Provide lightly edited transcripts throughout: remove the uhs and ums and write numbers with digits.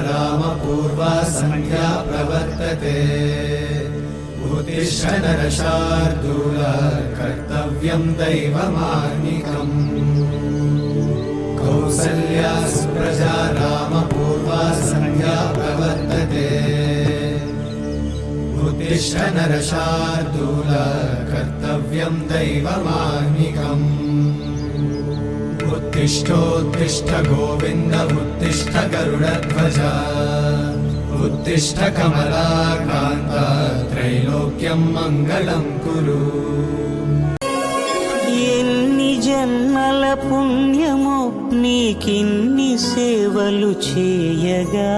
रामपूर्वा सन्ध्या प्रवर्तते उत्तिष्ठ नरशार्दूल कर्तव्यं दैवमान्निकम् कौसल्या सुप्रजा रामपूर्वा सन्ध्या प्रवर्तते उत्तिष्ठ नरशार्दूल कर्तव्यं दैवमान्निकम् उत्तिष्ठोत्तिष्ठ गोविन्द उत्तिष्ठ गरुडध्वज उत्तिष्ठ कमलाकान्त त्रैलोक्यं मङ्गलं कुरु। ఎన్ని జన్మల పుణ్యమో నీకిన్ని సేవలు చేయగా,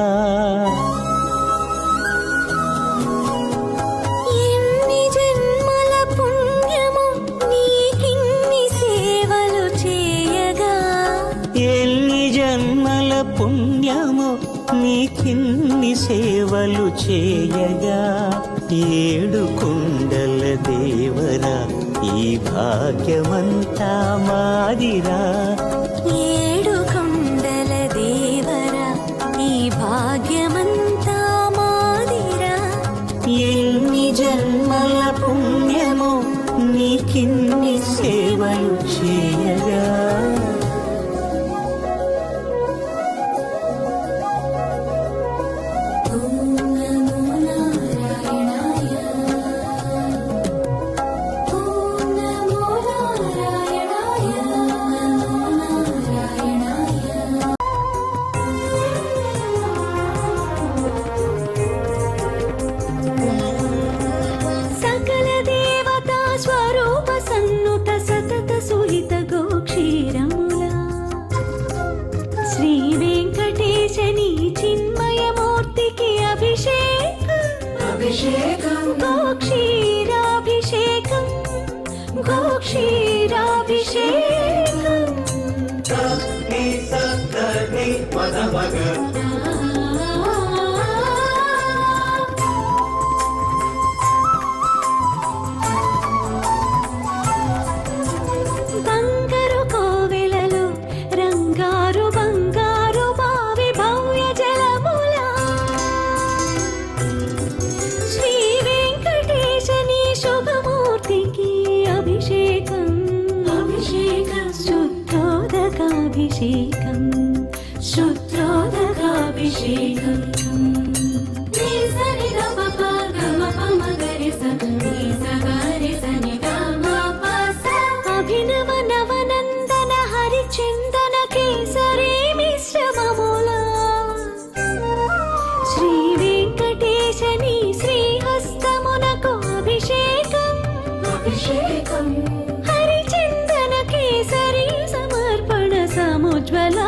ఎన్ని జన్మల పుణ్యమో నీకిన్ని సేవలు చేయగా, ఎన్ని జన్మల పుణ్యమో నీకిన్ని సేవలు చేయగా, ఏడు కుండల దేవరా ఈ భాగ్యమంతా మాదిరా, ఏడు కొండల దేవరా ఈ భాగ్యమంతా మాదిరా, ఎన్ని జన్మల పుణ్యమో నీకిన్ని సేవలు చేయగా. गोक्षीराभिषेकं బంగారు కోవెలలో రంగారు బంగారు బావి భవ్య జలముల శ్రీ వెంకటేశని శుభమూర్తికి అభిషేకం శుద్ధోదకాభిషేకం శుద్ధోదకాభిషేకం అభినవ నవనందన హరిచందన కేసరి మిశ్రమముల శ్రీ వెంకటేశని శ్రీహస్తమునకు అభిషేకం హరిచందన కేసరి సమర్పణ సముజ్వలాభిషేకం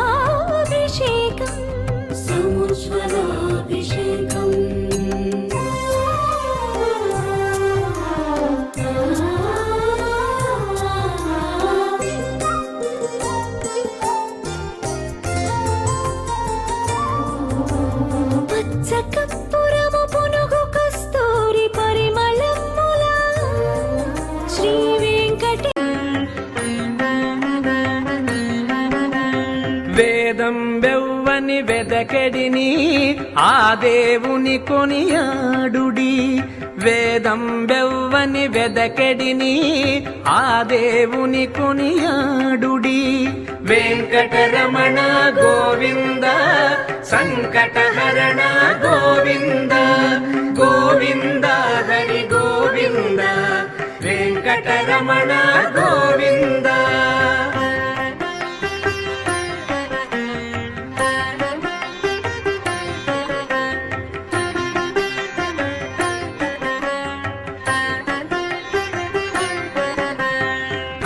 పచ్చ కర్పూరము పునుగు కస్తూరి పరిమళముల శ్రీ వేదం వెవ్వని వెదకెడిని ఆ దేవుని కొనియాడుడి, వేదం వెవ్వని వెదకెడిని ఆ దేవుని కొనియాడుడి. వెంకటరమణ గోవింద సంకటహరణ గోవింద గోవింద హరి గోవింద వెంకటరమణ గోవింద.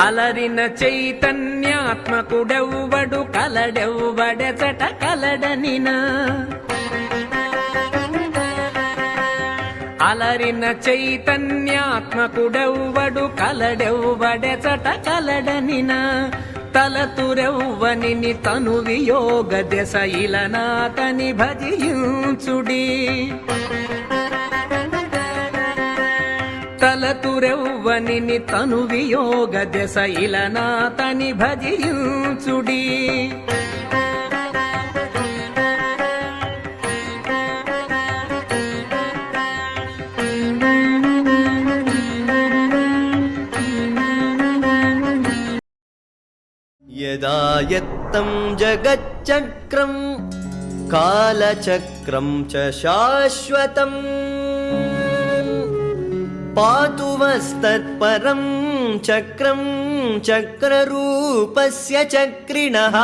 అలరిన చైతన్యాత్మకుడెవ్వడు కలడెవ్వడెచట కలడనినా, అలరిన చైతన్యాత్మకుడెవ్వడు కలడెవ్వడెచట కలడనినా, తలతురెవ్వనిని తను వియోగ దశ ఇలనాతని భజించుడి. తలతురెవ్వనిని తను వియోగ దశ ఇలనాతని భజించుడి. स्वायत्तं जगच्चक्रं कालचक्रं च शाश्वतम् पातु वस्तत्परं चक्रं चक्ररूपस्य चक्रिणः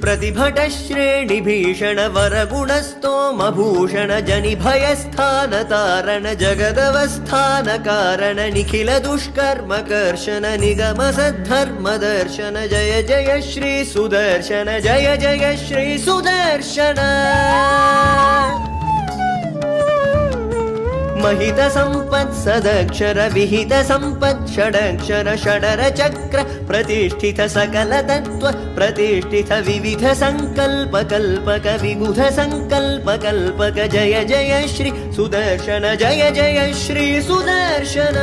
प्रतिभटश्रेणिभीषण वरगुणस्तोमभूषण जनिभयस्थानतारण जगदवस्थानकारण निखिल दुष्कर्मकर्शन निगम सद्धर्मदर्शन जय जय श्री सुदर्शन जय जय श्री सुदर्शन महित संपत् सदक्षर विहित संपत् षडक्षर षडर चक्र प्रतिष्ठित सकल तत्व प्रतिष्ठित विविध संकल्प कल्पक विबुध संकल्प कल्पक जय जय श्री सुदर्शन जय जय श्री सुदर्शन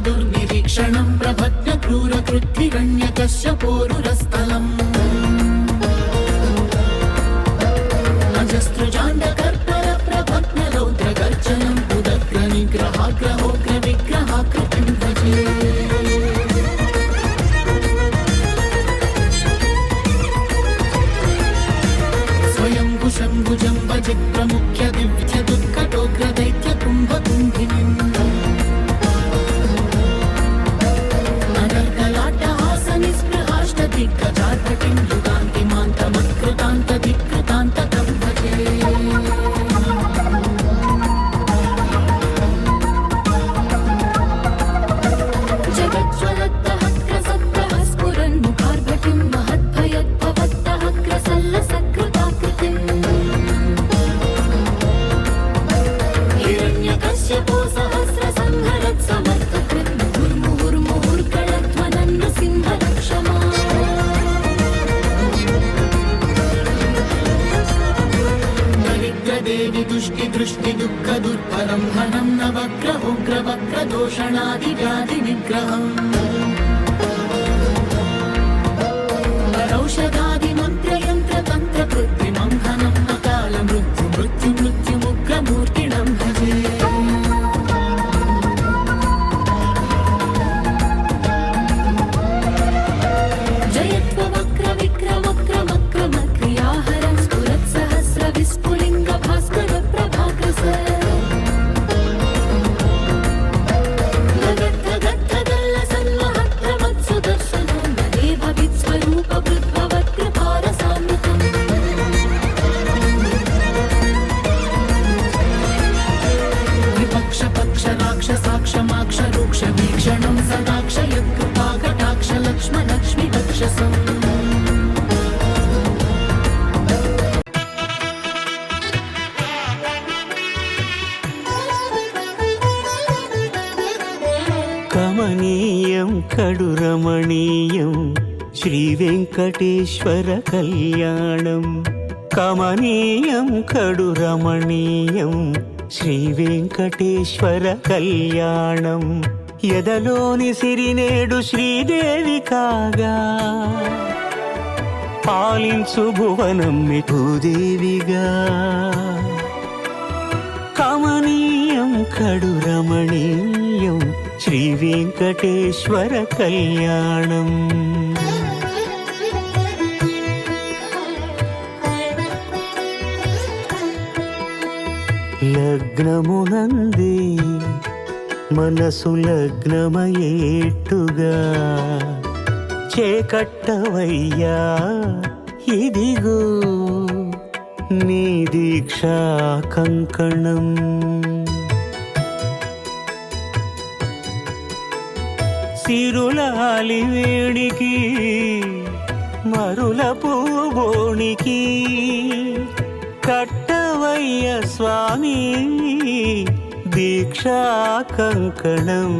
दुर्निरीक्षणं प्रभद्य क्रूरकृत्तिरण्यकश्यपोरुरस्थलम् अजस्त्रजाण्डकर्पर प्रभग्नरौद्रगर्जनम् उदग्रनिग्रहाग्रहोग्रविग्रहाकृतिं भजे स्वयं भुजं भजिप्रमुख्य दिव्य दुःखटोग्रदैत्य कुम्भकुम्भिनीम् दिग्गजार्भटिं युगान्तिमान्तमत्कृतान्तधिकृतान्तकं भजे जगज्ज्वलद्दहक्रसत्तः स्फुरन्मुखार्भटिं महद्भयद्भवद्दहक्रसल्लसकृताकृतिम् हिरण्यकश्यपो सहस्रसंहरत्समर्थकृत् मुहुर्मुहुर्मुहुर्गणध्वनन् नृसिंहरक्षमा देवी दुष्टि दृष्टि दुःख दुर्भरं हनं नवग्रहोग्रवक्रदोषणादिव्याधि निग्रहम् औषधादिमन्त्रयन्त्र तन्त्र कृत्रिमं हनं अकाल मृत्यु मृत्यु मृत्युमुग्रमूर्तिणं भजे जयत्व वक्र विक्रमक्रमक्रमक्रियाहरं स्फुरत्सहस्र विस्फुलिङ्ग भास्कर प्रभाकस गगद्गगद्गल्ल सन्महत्प्रमत्सुदर्शनो नदे भवित्स्वरूप वृद्भवत्कृपारसामृतम् विपक्ष पक्ष राक्षसाक्ष माक्ष रूक्ष वीक्षणं सदाक्ष यत्कृपा कटाक्ष लक्ष्म लक्ष्मि वक्षसम् కమనీయం కడురమణీయం శ్రీ వెంకటేశ్వర కళ్యాణం కమనీయం కడురమణీయం శ్రీ వెంకటేశ్వర కళ్యాణం ఎదలోని సిరినేడు శ్రీదేవి కాగా పాలించు భువనం భూదేవిగా కమనీయం కడురమణీయం శ్రీ వెంకటేశ్వర కళ్యాణం లగ్నమునందే మనసు లగ్నమయేట్టుగా చేకట్టవయ్యా ఇదిగో నీ దీక్షా కంకణం సిరులాలి వేడికి మరుల పూబోనికి కట్టవయ్య స్వామి దీక్షా కంకణం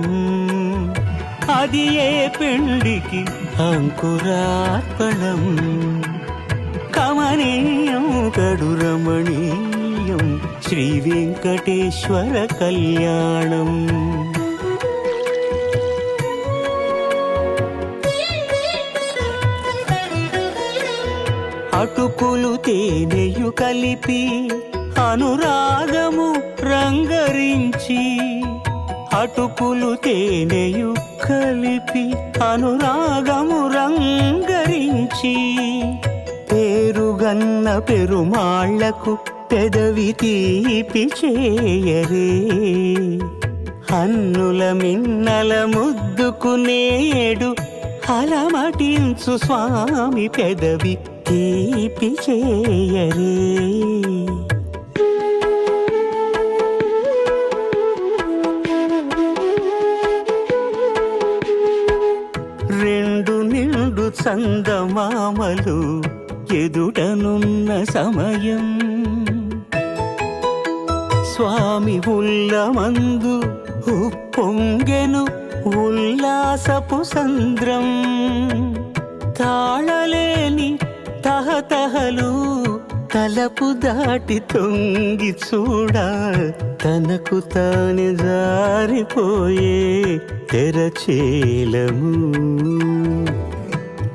అది ఏ పెండికి అంకురార్పణం కమనీయం కడు రమణీయం శ్రీ వెంకటేశ్వర కళ్యాణం అటుకులు తేనెయు కలిపి అనురాగము రంగరించి అటుకులు తేనెయు కలిపి అనురాగము రంగరించి పేరుగన్న పెరుమాళ్లకు పెదవి తీపి చేయరే హన్నుల మిన్నల ముద్దుకు నేడు అలమటించు స్వామి పెదవి తీపి చేయరే రెండు నిండు చందమామలు ఎదుటనున్న సమయం స్వామి ఉల్లమందు ఉప్పొంగెను ఉల్లాసపు సంద్రం తాళలేని తహతహలు తలపు దాటి తొంగి చూడ తనకు తానే జారిపోయే తెరచేలము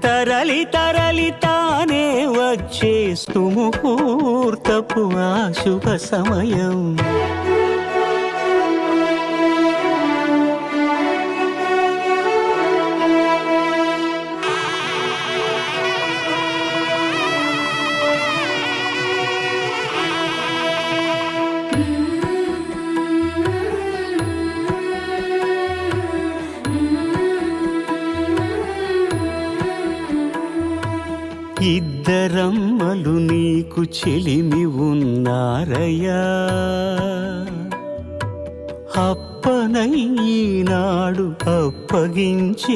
తరలి తరలి తానే వచ్చే సుముహూర్తపు ఆ శుభ సమయం ఇద్దరమ్మలు నీకు చెలిమి ఉన్నారయ్యా అప్పనయ్యనాడు అప్పగించేనయ్యా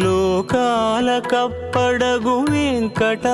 లోకాల కప్పడగు వెంకటాద్రీషుడా